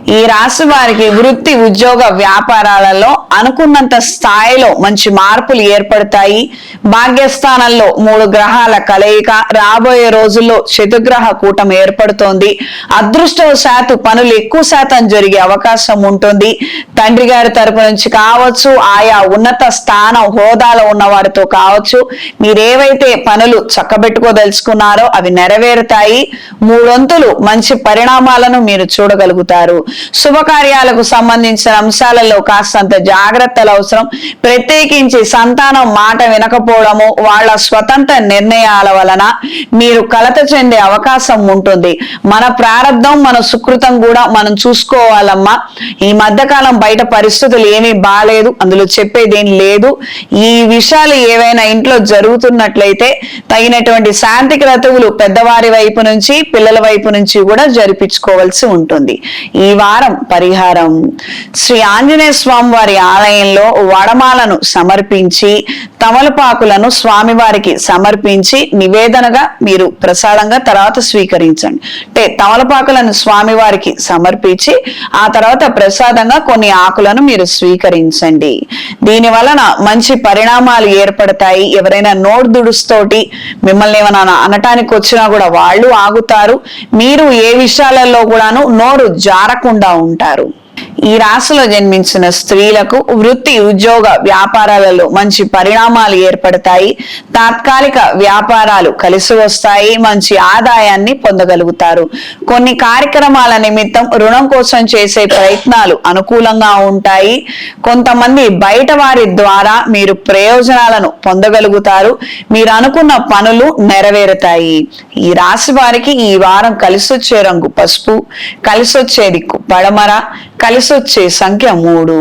ఈ రాశి వారికి వృత్తి ఉద్యోగ వ్యాపారాలలో అనుకున్నంత స్థాయిలో మంచి మార్పులు ఏర్పడతాయి. భాగ్యస్థానంలో 3 గ్రహాల కలయిక, రాబోయే రోజుల్లో చతుర్గ్రహ కూటమి ఏర్పడుతోంది. అదృష్టవశాత్తు పనులు ఎక్కువ శాతం జరిగే అవకాశం ఉంటుంది. తండ్రి గారి తరపు నుంచి కావచ్చు, ఆయా ఉన్నత స్థానం హోదాలో ఉన్న వారితో కావచ్చు, మీరేవైతే పనులు చక్కబెట్టుకోదలుచుకున్నారో అవి నెరవేరుతాయి. 3 వంతులు మంచి పరిణామాలను మీరు చూడగలుగుతారు. శుభకార్యాలకు సంబంధించిన అంశాలలో కాస్తంత జాగ్రత్తలు అవసరం. ప్రత్యేకించి సంతానం మాట వినకపోవడము, వాళ్ళ స్వతంత్ర నిర్ణయాల వలన మీరు కలత చెందే అవకాశం ఉంటుంది. మన ప్రారంధం మన సుకృతం కూడా మనం చూసుకోవాలమ్మా. ఈ మధ్యకాలం బయట పరిస్థితులు ఏమీ బాలేదు, అందులో చెప్పేదేం లేదు. ఈ విషయాలు ఏవైనా ఇంట్లో జరుగుతున్నట్లయితే తగినటువంటి శాంతి క్రతువులు పెద్దవారి వైపు నుంచి పిల్లల వైపు నుంచి కూడా జరిపించుకోవాల్సి ఉంటుంది. ఈ వారం పరిహారం: శ్రీ ఆంజనేయ స్వామి వారి ఆలయంలో వడమాలను సమర్పించి తమలపాకులను స్వామివారికి సమర్పించి నివేదనగా మీరు ప్రసాదంగా తర్వాత స్వీకరించండి. అంటే తమలపాకులను స్వామివారికి సమర్పించి ఆ తర్వాత ప్రసాదంగా కొన్ని ఆకులను మీరు స్వీకరించండి. దీని వలన మంచి పరిణామాలు ఏర్పడతాయి. ఎవరైనా నోరు దుడుస్తోటి మిమ్మల్ని ఏమైనా అనటానికి వచ్చినా కూడా వాళ్ళు ఆగుతారు. మీరు ఏ విషయాలలో కూడాను నోరు జారకుండా ఉంటారు. ఈ రాశిలో జన్మించిన స్త్రీలకు వృత్తి ఉద్యోగ వ్యాపారాలలో మంచి పరిణామాలు ఏర్పడతాయి. తాత్కాలిక వ్యాపారాలు కలిసి వస్తాయి. మంచి ఆదాయాన్ని పొందగలుగుతారు. కొన్ని కార్యక్రమాల నిమిత్తం రుణం కోసం చేసే ప్రయత్నాలు అనుకూలంగా ఉంటాయి. కొంతమంది బయట వారి ద్వారా మీరు ప్రయోజనాలను పొందగలుగుతారు. మీరు అనుకున్న పనులు నెరవేరుతాయి. ఈ రాశి వారికి ఈ వారం కలిసొచ్చే రంగు పసుపు, కలిసొచ్చే దిక్కు పడమర, కలిసొచ్చే సంఖ్య 3,